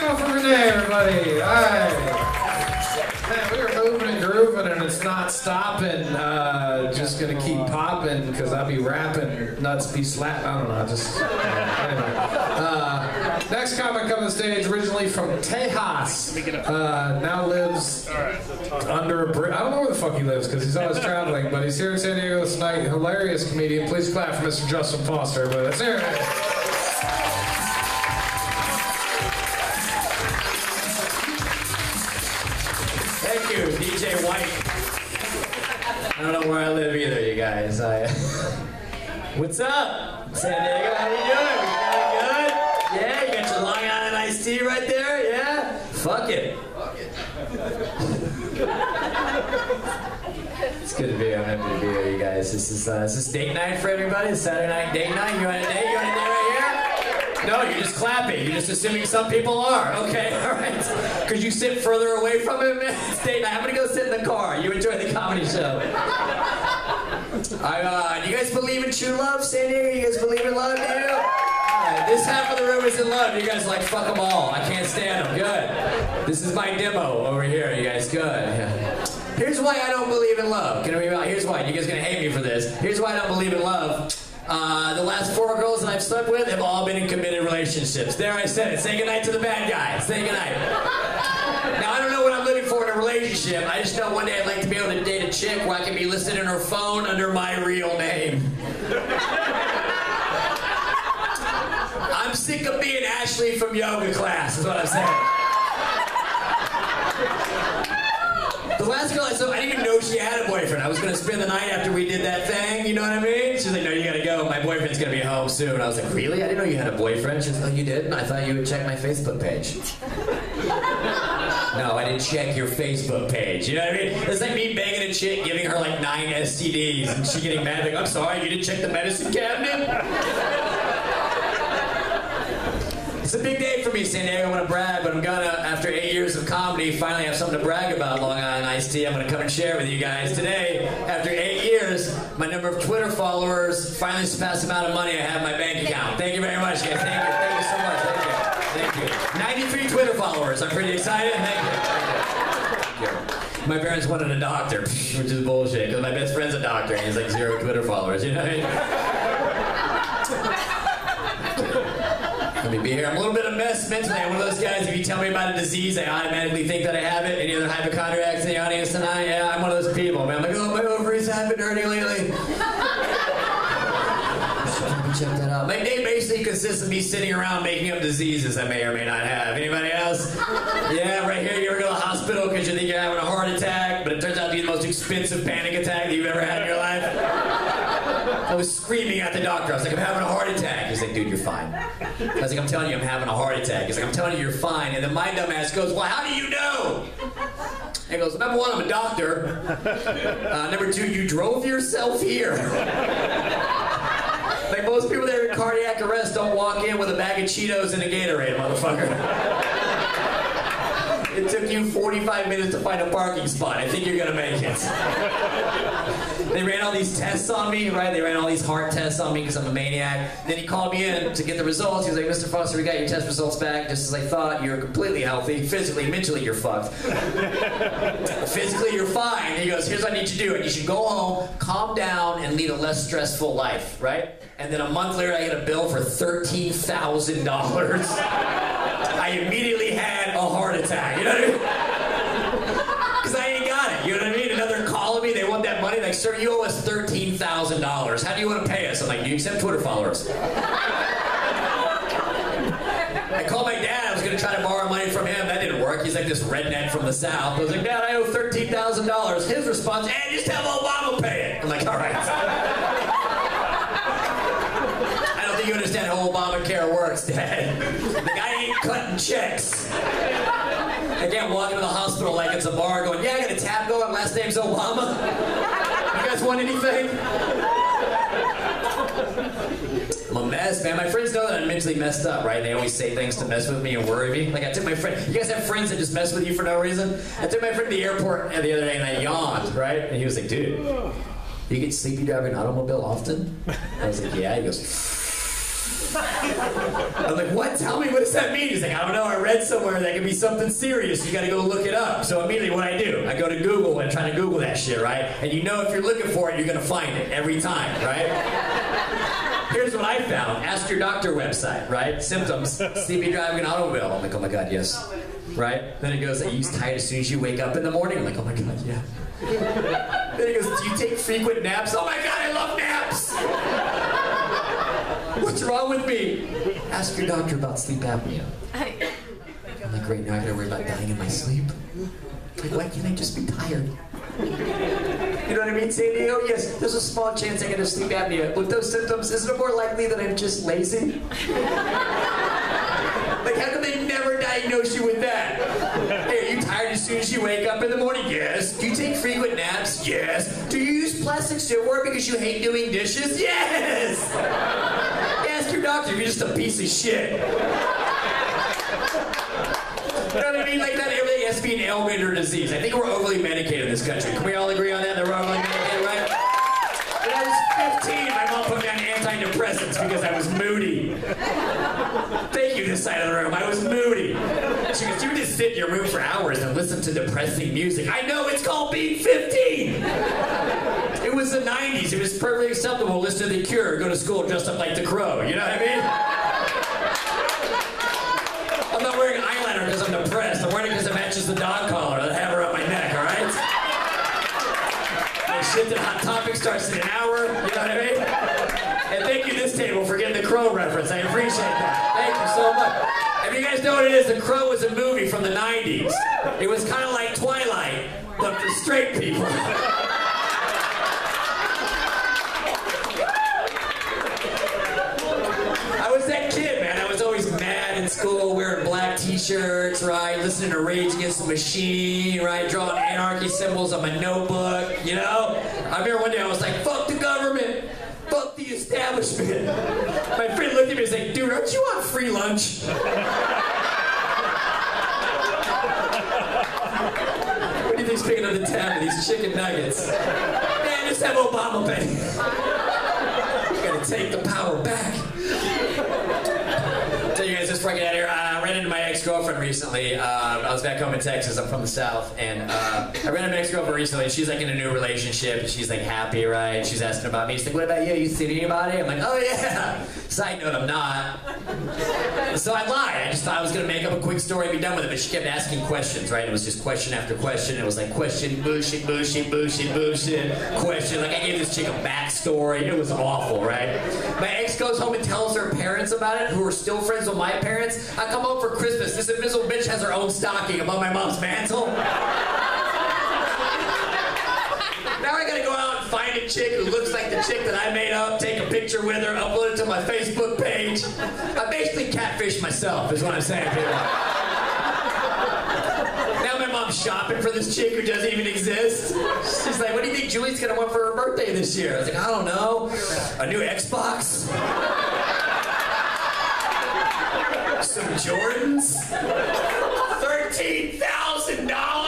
up for Renee, everybody. All right. Man, we were moving and grooving, and it's not stopping. Just gonna keep popping because I'll be rapping, nuts be slapping. I don't know. Just anyway. Next comic on the stage, originally from Tejas, now lives under a bridge. I don't know where the fuck he lives because he's always traveling, but he's here in San Diego tonight. Hilarious comedian. Please clap for Mr. Justin Foster. But it's here. Thank you, DJ White. I don't know where I live either, you guys. What's up, San Diego? How you doing? We feeling good? Yeah, you got your Long Island iced tea right there. Yeah, fuck it. It's good to be here. I'm happy to be here, you guys. Is this date night for everybody? Saturday night date night? You want a date? You want a date right here? No, you're just clapping. You're just assuming some people are. Okay, all right. Could you sit further away from him? It's date night. I'm gonna go sit in the car. You enjoy the comedy show. Do you guys believe in true love, San Diego? You guys believe in love, do you? Alright, this half of the room is in love. You guys are like, fuck them all. I can't stand them. Good. This is my demo over here, you guys. Good. Yeah. Here's why I don't believe in love. Here's why. You guys are gonna hate me for this. Here's why I don't believe in love. The last 4 girls that I've slept with have all been in committed relationships. There, I said it. Say goodnight to the bad guy. Say goodnight. Now, I don't know what I'm looking for in a relationship. I just know one day I'd like to be able to date a chick where I can be listed in her phone under my real name. I'm sick of being Ashley from yoga class, is what I'm saying. The last girl I saw, I didn't even know she had a boyfriend. I was going to spend the night after we did that thing, you know what I mean? She's like, no, you got to go. My boyfriend's going to be home soon. I was like, really? I didn't know you had a boyfriend. She was like, oh, you did? I thought you would check my Facebook page. No, I didn't check your Facebook page. You know what I mean? It's like me banging a chick, giving her like 9 STDs, and she getting mad, like, I'm sorry, you didn't check the medicine cabinet? It's a big day for me, San Diego. I want to brag, but I'm gonna, after 8 years of comedy, finally have something to brag about. Long Island iced tea. I'm gonna come and share with you guys today. After 8 years, my number of Twitter followers finally surpassed the amount of money I have in my bank account. Thank you very much, guys. Thank you so much. Thank you. 93 Twitter followers. I'm pretty excited. Thank you. My parents wanted a doctor, which is bullshit, because my best friend's a doctor, and he's like 0 Twitter followers. You know what I mean? Let me be here. I'm a little bit of a mess mentally. I'm one of those guys, if you tell me about a disease, I automatically think that I have it. Any other hypochondriacs in the audience tonight? Yeah, I'm one of those people, man. I'm like, oh, my ovaries have been hurting lately. Check that out. My day basically consists of me sitting around making up diseases I may or may not have. Anybody else? Yeah, right here. You ever go to the hospital because you think you're having a heart attack, but it turns out to be the most expensive panic attack that you've ever had in your life? I was screaming at the doctor. I was like, I'm having a heart attack. He's like, dude, you're fine. I was like, I'm telling you, I'm having a heart attack. He's like, I'm telling you, you're fine. And then my dumb ass goes, well, how do you know? He goes, number 1, I'm a doctor. Number 2, you drove yourself here. Like most people that are in cardiac arrest don't walk in with a bag of Cheetos and a Gatorade, motherfucker. It took you 45 minutes to find a parking spot. I think you're gonna make it. They ran all these tests on me, right? They ran all these heart tests on me because I'm a maniac. Then he called me in to get the results. He was like, Mr. Foster, we got your test results back. Just as I thought, you're completely healthy. Physically, mentally, you're fucked. Physically, you're fine. He goes, here's what I need you to do. You should go home, calm down, and lead a less stressful life, right? And then a month later, I get a bill for $13,000. I immediately had a heart attack, you know what I mean? Because I ain't got it, you know what I mean? And now they're calling me, they want that money, like, sir, you owe us $13,000. How do you want to pay us? I'm like, do you accept Twitter followers? I called my dad, I was going to try to borrow money from him, that didn't work. He's like this redneck from the South. I was like, Dad, I owe $13,000. His response, hey, just have Obama pay it. I'm like, all right. You understand how Obamacare works, Dad. The guy ain't cutting checks. I can't walk into the hospital like it's a bar going, yeah, I got a tab going, last name's Obama. You guys want anything? I'm a mess, man. My friends know that I'm mentally messed up, right? They always say things to mess with me and worry me. Like I took my friend, you guys have friends that just mess with you for no reason? I took my friend to the airport the other day and I yawned, right? And he was like, dude, you get sleepy driving an automobile often? I was like, yeah. He goes, I'm like, what? Tell me, what does that mean? He's like, I don't know, I read somewhere that could be something serious. You gotta go look it up. So immediately what I do, I go to Google and try to Google that shit, right? And you know if you're looking for it, you're gonna find it every time, right? Here's what I found. Ask your doctor website, right? Symptoms, sleepy driving an automobile. I'm like, oh my God, yes. Right? Then it goes, are you tired as soon as you wake up in the morning? I'm like, oh my God, yeah. Then it goes, do you take frequent naps? Oh my God, I love naps! What's wrong with me? Ask your doctor about sleep apnea. I'm like, great, now I gotta worry about dying in my sleep. Like, why can't I just be tired? You know what I mean, San Diego? Yes, there's a small chance I get a sleep apnea. With those symptoms, isn't it more likely that I'm just lazy? Like, how come they never diagnose you with that? Hey, are you tired as soon as you wake up in the morning? Yes. Do you take frequent naps? Yes. Do you use plastic silverware because you hate doing dishes? Yes! Ask your doctor if you're just a piece of shit. You know what I mean? Like that, everything has to be an ailment or disease. I think we're overly medicated in this country. Can we all agree on that? That we're overly medicated, right? When I was 15, my mom put me on antidepressants because I was moody. Thank you, this side of the room. I was moody. She goes, you just sit in your room for hours and listen to depressing music. I know, it's called being 15. It was the 90s. It was perfectly acceptable to listen to The Cure, go to school dressed up like the Crow. You know what I mean? I'm not wearing eyeliner because I'm depressed. I'm wearing it because it matches the dog collar that I have around my neck, all right? My shit that Hot Topic starts in an hour, you know what I mean? And thank you, this table, for getting the Crow reference. I appreciate that. Thank you so much. If you guys know what it is, The Crow was a movie from the 90s. It was kind of like Twilight, but for straight people. I was that kid, man. I was always mad in school, wearing black t-shirts, right? Listening to Rage Against the Machine, right? Drawing anarchy symbols on my notebook, you know? I remember one day I was like, fuck the government. Fuck the establishment. My friend looked at me and was like, dude, aren't you on free lunch? What do you think's picking up the tab of these chicken nuggets? Man, just have Obama pay. You gotta take the power back. Tell you guys this before I get out of here. I ran into my ex-girlfriend recently. I was back home in Texas. I'm from the South. And I ran into my ex-girlfriend recently. And she's like in a new relationship. And she's like happy, right? She's asking about me. She's like, what about you? You see anybody? I'm like, oh yeah. Side note, I'm not. So I lied. I just thought I was going to make up a quick story and be done with it. But she kept asking questions, right? It was just question after question. It was like question, bullshit, bullshit, bullshit, bullshit, question. Like I gave this chick a backstory. It was awful, right? My ex goes home and tells her parents about it, who are still friends with my parents. I come home for Christmas. This invisible bitch has her own stocking above my mom's mantle. Now I gotta go out and find a chick who looks like the chick that I made up, take a picture with her, upload it to my Facebook page. I basically catfished myself, is what I'm saying here. Now my mom's shopping for this chick who doesn't even exist. She's like, what do you think Julie's gonna want for her birthday this year? I was like, I don't know. A new Xbox? Some Jordans? $13,000?